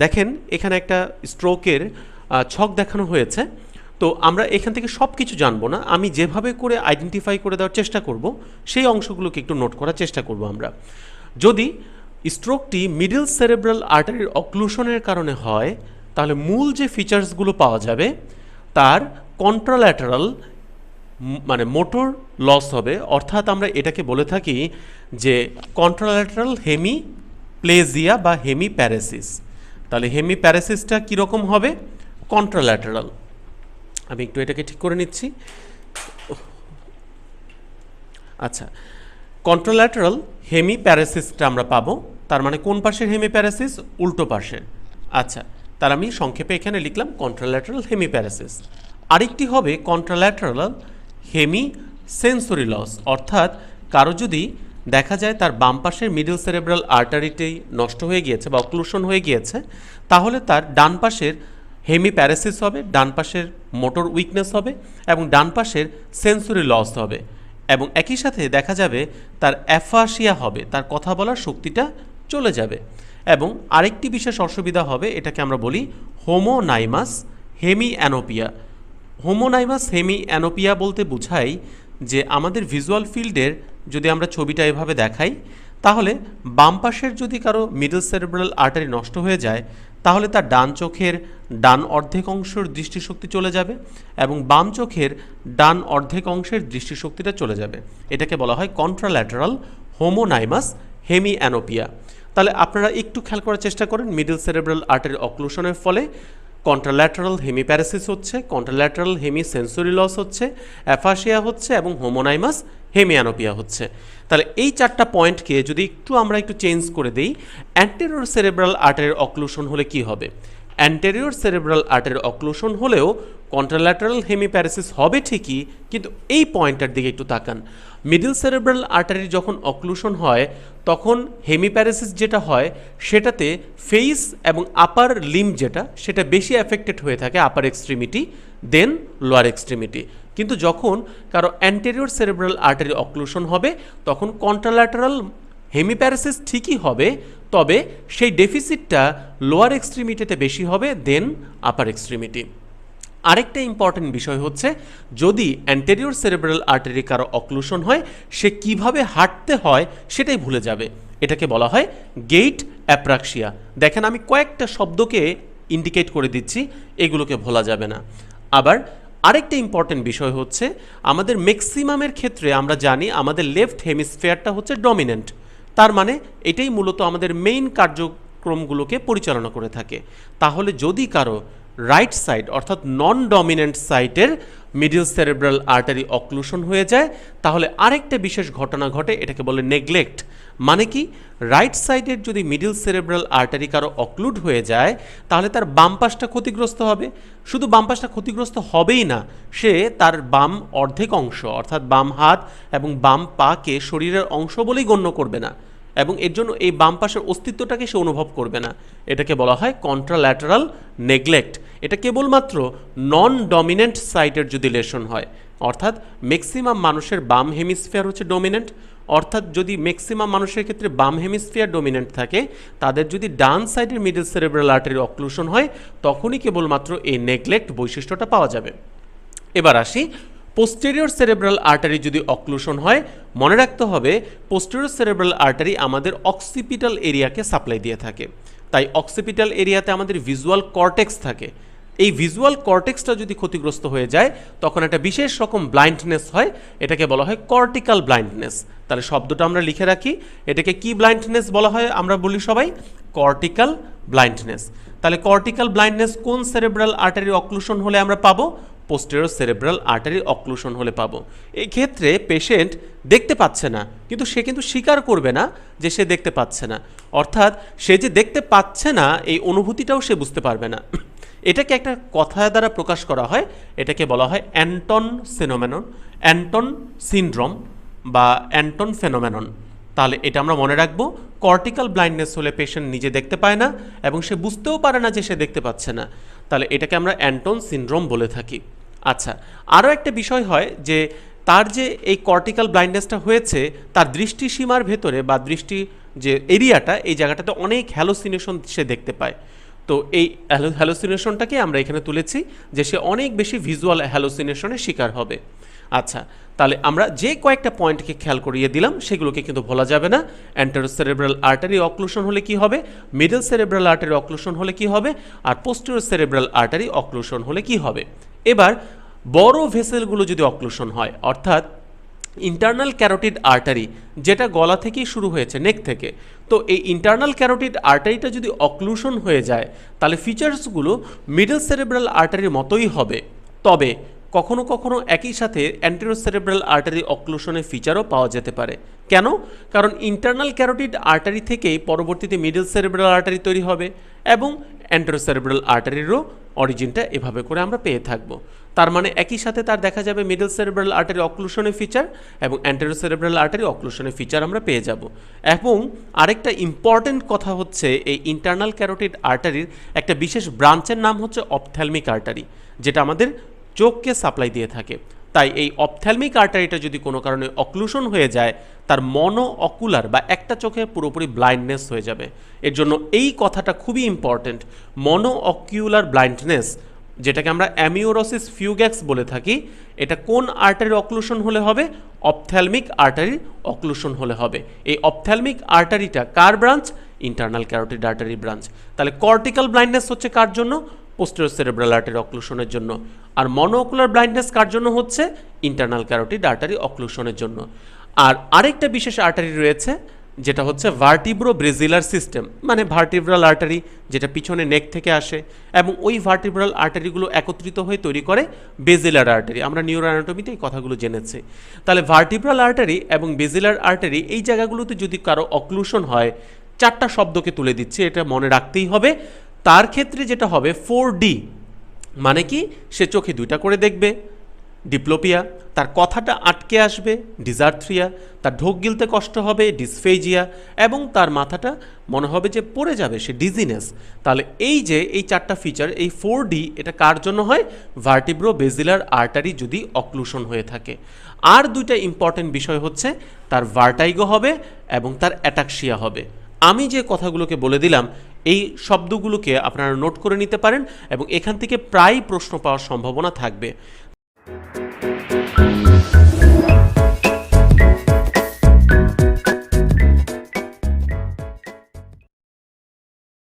দেখেন এখানে একটা স্ট্রোকের ছক দেখানো হয়েছে। তো আমরা এখান থেকে সব কিছু জানবো না, আমি যেভাবে করে আইডেন্টিফাই করে দেওয়ার চেষ্টা করব সেই অংশগুলোকে একটু নোট করার চেষ্টা করব আমরা। যদি স্ট্রোকটি মিডল সেরেব্রাল আর্টারির অক্লুশনের কারণে হয় তাহলে মূল যে ফিচার্সগুলো পাওয়া যাবে তার কন্ট্রাল্যাটারাল মানে মোটর লস হবে, অর্থাৎ আমরা এটাকে বলে থাকি যে কন্ট্রাল্যাটারাল হেমিপ্লেজিয়া বা হেমিপ্যারেসিস। তাহলে হেমিপ্যারেসিসটা কীরকম হবে? কন্ট্রাল্যাটারাল। আমি একটু এটাকে ঠিক করে নিচ্ছি। আচ্ছা, কন্ট্রাল্যাটারাল হেমিপ্যারেসিসটা আমরা পাবো, তার মানে কোন পাশের হেমিপ্যারেসিস? উল্টো পাশের। আচ্ছা, তার আমি সংক্ষেপে এখানে লিখলাম কন্ট্রাল্যাটারাল হেমিপ্যারেসিস। আরেকটি হবে কন্ট্রাল্যাটারাল হেমি সেন্সরি লস, অর্থাৎ কারো যদি দেখা যায় তার বাম পাশের মিডল সেরেব্রাল আর্টারিতেই নষ্ট হয়ে গিয়েছে বা অক্লুশন হয়ে গিয়েছে, তাহলে তার ডান পাশের হেমিপ্যারেসিস হবে, ডান পাশের মোটর উইকনেস হবে এবং ডান পাশের সেন্সরি লস হবে, এবং একই সাথে দেখা যাবে তার অ্যাফাসিয়া হবে, তার কথা বলার শক্তিটা চলে যাবে। এবং আরেকটি বিশেষ অসুবিধা হবে, এটাকে আমরা বলি হোমোনাইমাস হেমিঅ্যানোপিয়া। হোমোনাইমাস হেমিঅ্যানোপিয়া বলতে বোঝাই যে আমাদের ভিজুয়াল ফিল্ডের যদি আমরা ছবিটা এভাবে দেখাই, তাহলে বাম পাশের যদি কারো মিডল সেরেব্রাল আর্টারি নষ্ট হয়ে যায় তাহলে তার ডান চোখের ডান অর্ধেক অংশের দৃষ্টিশক্তি চলে যাবে এবং বাম চোখের ডান অর্ধেক অংশের দৃষ্টিশক্তিটা চলে যাবে। এটাকে বলা হয় কন্ট্রাল্যাটারাল হোমোনাইমাস হেমিঅ্যানোপিয়া। তাহলে আপনারা একটু খেয়াল করার চেষ্টা করেন, মিডল সেরেব্রাল আর্টারি অক্লুশনের ফলে কন্ট্রাল্যাটারাল হেমিপ্যারেসিস হচ্ছে, কন্ট্রাল্যাটারাল হেমিসেন্সরি লস হচ্ছে, অ্যাফাসিয়া হচ্ছে এবং হোমোনাইমাস হেমিঅ্যানোপিয়া হচ্ছে। তাহলে এই চারটা পয়েন্টকে যদি আমরা একটু চেঞ্জ করে দিই, অ্যান্টেরিয়র সেরেব্রাল আর্টারির অক্লুশন হলে কি হবে? অ্যান্টেরিয়র সেরেব্রাল আর্টারির অক্লুশন হলেও কন্ট্রাল্যাটারাল হেমিপ্যারেসিস হবে ঠিকই, কিন্তু এই পয়েন্টটার দিকে একটু তাকান। মিডল সেরেব্রাল আর্টারির যখন অক্লুশন হয় তখন হেমিপ্যারেসিস যেটা হয় সেটাতে ফেস এবং আপার লিম যেটা সেটা বেশি অ্যাফেক্টেড হয়ে থাকে, আপার এক্সট্রিমিটি দেন লোয়ার এক্সট্রিমিটি। কিন্তু যখন কারো অ্যান্টেরিয়র সেরেব্রাল আর্টারি অক্লুশন হবে তখন কন্ট্রাল্যাটারাল হেমিপ্যারেসিস ঠিকই হবে, তবে সেই ডেফিসিটটা লোয়ার এক্সট্রিমিটিতে বেশি হবে দেন আপার এক্সট্রিমিটি। আরেকটা ইম্পর্টেন্ট বিষয় হচ্ছে, যদি অ্যান্টেরিয়র সেরেব্রাল আর্টারি কারো অক্লুশন হয় সে কিভাবে হাঁটতে হয় সেটাই ভুলে যাবে। এটাকে বলা হয় গেইট অ্যাপ্রাক্সিয়া। দেখেন আমি কয়েকটা শব্দকে ইন্ডিকেট করে দিচ্ছি, এগুলোকে ভোলা যাবে না। আবার আরেকটা ইম্পর্টেন্ট বিষয় হচ্ছে, আমাদের ম্যাক্সিমামের ক্ষেত্রে আমরা জানি আমাদের লেফট হেমিস্ফিয়ারটা হচ্ছে ডমিনেন্ট, তার মানে এটাই মূলত আমাদের মেইন কার্যক্রমগুলোকে পরিচালনা করে থাকে। তাহলে যদি কারো রাইট সাইড অর্থাৎ নন ডমিনেন্ট সাইটের মিডল সেরেব্রাল আর্টারি অক্লুশন হয়ে যায় তাহলে আরেকটা বিশেষ ঘটনা ঘটে, এটাকে বলে নেগলেক্ট। মানে কি, রাইট সাইডের যদি মিডল সেরেব্রাল আর্টারি কারো অক্লুড হয়ে যায় তাহলে তার বাম পাশটা ক্ষতিগ্রস্ত হবে। শুধু বাম পাশটা ক্ষতিগ্রস্ত হবেই না, সে তার বাম অর্ধেক অংশ অর্থাৎ বাম হাত এবং বাম পাকে শরীরের অংশ বলেই গণ্য করবে না এবং এর জন্য এই বাম পাশের অস্তিত্বটাকে সে অনুভব করবে না। এটাকে বলা হয় কন্ট্রাল্যাটারাল নেগলেক্ট। এটা কেবলমাত্র নন ডমিনেন্ট সাইটের যদি লেশন হয়, অর্থাৎ ম্যাক্সিমাম মানুষের বাম হেমিস্ফিয়ার হচ্ছে ডমিনেন্ট, অর্থাৎ যদি ম্যাক্সিমাম মানুষের ক্ষেত্রে বাম হেমিস্ফিয়ার ডমিনেন্ট থাকে, তাদের যদি ডান সাইডের মিডল সেরেব্রাল আর্টারির অক্লুশন হয় তখনই কেবলমাত্র এই নেগলেক্ট বৈশিষ্ট্যটা পাওয়া যাবে। এবার আসি, পোস্টেরিয়র সেরেব্রাল আর্টারি যদি অক্লুশন হয়, মনে রাখতে হবে পোস্টেরিয়র সেরেব্রাল আর্টারি আমাদের অক্সিপিটাল এরিয়াকে সাপ্লাই দিয়ে থাকে। তাই অক্সিপিটাল এরিয়াতে আমাদের ভিজুয়াল কর্টেক্স থাকে। এই ভিজুয়াল কর্টেক্সটা যদি ক্ষতিগ্রস্ত হয়ে যায় তখন একটা বিশেষ রকম ব্লাইন্ডনেস হয়, এটাকে বলা হয় কর্টিক্যাল ব্লাইন্ডনেস। তাহলে শব্দটা আমরা লিখে রাখি, এটাকে কি ব্লাইন্ডনেস বলা হয়? আমরা বলি সবাই কর্টিক্যাল ব্লাইন্ডনেস। তাহলে কর্টিক্যাল ব্লাইন্ডনেস কোন সেরেব্রাল আর্টারি অক্লুশন হলে আমরা পাবো? পোস্টেরিয়র সেরেব্রাল আর্টারি অক্লুশন হলে পাবো। এই ক্ষেত্রে পেশেন্ট দেখতে পাচ্ছে না, কিন্তু সে কিন্তু স্বীকার করবে না যে সে দেখতে পাচ্ছে না, অর্থাৎ সে যে দেখতে পাচ্ছে না এই অনুভূতিটাও সে বুঝতে পারবে না। এটাকে একটা কথা দ্বারা প্রকাশ করা হয়, এটাকে বলা হয় অ্যান্টন ফেনোমেনন, অ্যান্টন সিনড্রোম বা অ্যান্টন ফেনোমেনন। তাহলে এটা আমরা মনে রাখবো, কর্টিক্যাল ব্লাইন্ডনেস হলে পেশেন্ট নিজে দেখতে পায় না এবং সে বুঝতেও পারে না যে সে দেখতে পাচ্ছে না, তাহলে এটাকে আমরা অ্যান্টন সিনড্রোম বলে থাকি। আচ্ছা, আরও একটা বিষয় হয় যে তার যে এই কর্টিক্যাল ব্লাইন্ডনেসটা হয়েছে তার দৃষ্টিসীমার ভেতরে বা দৃষ্টি যে এরিয়াটা এই জায়গাটাতে অনেক হ্যালোসিনেশন সে দেখতে পায়। তো এই হ্যালোসিনেশনটাকে আমরা এখানে তুলেছি যে সে অনেক বেশি ভিজুয়াল হ্যালোসিনেশনের শিকার হবে। আচ্ছা, তাহলে আমরা যে কয়েকটা পয়েন্টকে খেয়াল করিয়ে দিলাম সেগুলোকে কিন্তু ভোলা যাবে না। অ্যান্টেরোসেরেব্রাল আর্টারি অক্লুশন হলে কি হবে, মিডল সেরেব্রাল আর্টারি অক্লুশন হলে কি হবে, আর পোস্টেরিয়র সেরেব্রাল আর্টারি অক্লুশন হলে কি হবে। এবার বড় ভেসেলগুলো যদি অক্লুশন হয়, অর্থাৎ ইন্টারনাল ক্যারোটিড আর্টারি যেটা গলা থেকেই শুরু হয়েছে, নেক থেকে, তো এই ইন্টারনাল ক্যারোটিড আর্টারিটা যদি অক্লুশন হয়ে যায় তাহলে ফিচার্সগুলো মিডল সেরেব্রাল আর্টারির মতোই হবে। তবে কখনো কখনো একই সাথে অ্যান্টেরোসেরেব্রাল আর্টারি অক্লুশনের ফিচারও পাওয়া যেতে পারে। কেন? কারণ ইন্টারনাল ক্যারোটিড আর্টারি থেকেই পরবর্তীতে মিডল সেরেব্রাল আর্টারি তৈরি হবে এবং অ্যান্টেরোসেরেব্রাল আর্টারিরও অরিজিনটা এভাবে করে আমরা পেয়ে থাকবো। তার মানে একই সাথে তার দেখা যাবে মিডল সেরেব্রাল আর্টারি অক্লুশনের ফিচার এবং অ্যান্টেরোসেরেব্রাল আর্টারি অক্লুশনের ফিচার আমরা পেয়ে যাব। এবং আরেকটা ইম্পর্টেন্ট কথা হচ্ছে, এই ইন্টারনাল ক্যারোটিড আর্টারির একটা বিশেষ ব্রাঞ্চের নাম হচ্ছে অপথ্যালমিক আর্টারি, যেটা আমাদের চোখকে সাপ্লাই দিয়ে থাকে। তাই এই অপথ্যালমিক আর্টারিটা যদি কোনো কারণে অক্লুশন হয়ে যায় তার মনো অকুলার বা একটা চোখে পুরোপুরি ব্লাইন্ডনেস হয়ে যাবে। এর জন্য এই কথাটা খুবই ইম্পর্টেন্ট, মনো অকিউলার ব্লাইন্ডনেস, যেটাকে আমরা অ্যামিওরোসিস ফিউগ্যাক্স বলে থাকি, এটা কোন আর্টারির অক্লুশন হলে হবে? অপথ্যালমিক আর্টারির অক্লুশন হলে হবে। এই অপথ্যালমিক আর্টারিটা কার branch? Internal carotid artery branch. তাহলে কর্টিক্যাল ব্লাইন্ডনেস হচ্ছে কার জন্য? পোস্টেরিয়র সেরেব্রাল আর্টারি অক্লুশনের জন্য। আর মনোঅকুলার ব্লাইন্ডনেস কার জন্য হচ্ছে? ইন্টারনাল ক্যারোটিড আর্টারি অক্লুশনের জন্য। আর আরেকটা বিশেষ আর্টারি রয়েছে যেটা হচ্ছে ভার্টিব্রো ব্রেজিলার সিস্টেম, মানে ভার্টিব্রাল আর্টারি যেটা পিছনে নেক থেকে আসে এবং ওই ভার্টিব্রাল আর্টারিগুলো একত্রিত হয়ে তৈরি করে বেজিলার আর্টারি। আমরা নিউরো অ্যানাটমিতে এই কথাগুলো জেনেছি। তাহলে ভার্টিব্রাল আর্টারি এবং বেজিলার আর্টারি এই জায়গাগুলোতে যদি কারো অক্লুশন হয়, চারটা শব্দকে তুলে দিচ্ছি, এটা মনে রাখতেই হবে। তার ক্ষেত্রে যেটা হবে 4D, মানে কি? সে চোখে দুইটা করে দেখবে, ডিপ্লোপিয়া, তার কথাটা আটকে আসবে, ডিজার্থ্রিয়া, তার ঢোক গিলতে কষ্ট হবে, ডিসফেজিয়া, এবং তার মাথাটা মনে হবে যে পড়ে যাবে, সে ডিজিনেস। তাহলে এই যে এই চারটা ফিচার, এই 4D, এটা কার জন্য হয়? ভার্টিব্রো বেজিলার আর্টারি যদি অক্লুশন হয়ে থাকে। আর দুইটা ইম্পর্টেন্ট বিষয় হচ্ছে তার ভার্টাইগো হবে এবং তার অ্যাটাক্সিয়া হবে। আমি যে কথাগুলোকে বলে দিলাম এই শব্দগুলোকে আপনারা নোট করে নিতে পারেন এবং এখান থেকে প্রায় প্রশ্ন পাওয়ার সম্ভাবনা থাকবে।